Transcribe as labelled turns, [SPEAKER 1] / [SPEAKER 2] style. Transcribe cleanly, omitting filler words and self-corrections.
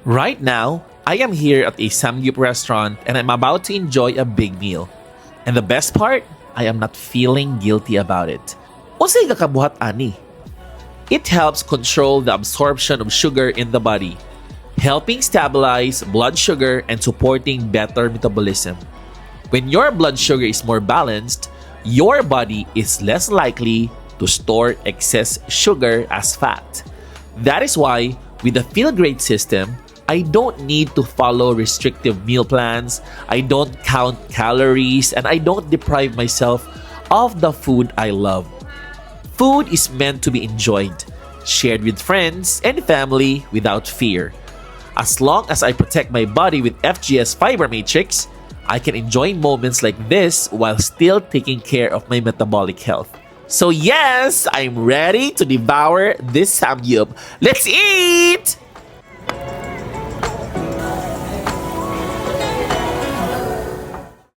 [SPEAKER 1] Right now, I am here at a Samgyup restaurant and I'm about to enjoy a big meal. And the best part, I am not feeling guilty about it. Unsay kakabuhat ani? It helps control the absorption of sugar in the body, helping stabilize blood sugar and supporting better metabolism. When your blood sugar is more balanced, your body is less likely to store excess sugar as fat. That is why, with the Feel Great system, I don't need to follow restrictive meal plans, I don't count calories, and I don't deprive myself of the food I love. Food is meant to be enjoyed, shared with friends and family without fear. As long as I protect my body with FGS Fiber Matrix, I can enjoy moments like this while still taking care of my metabolic health. So yes, I'm ready to devour this samgyup. Let's eat!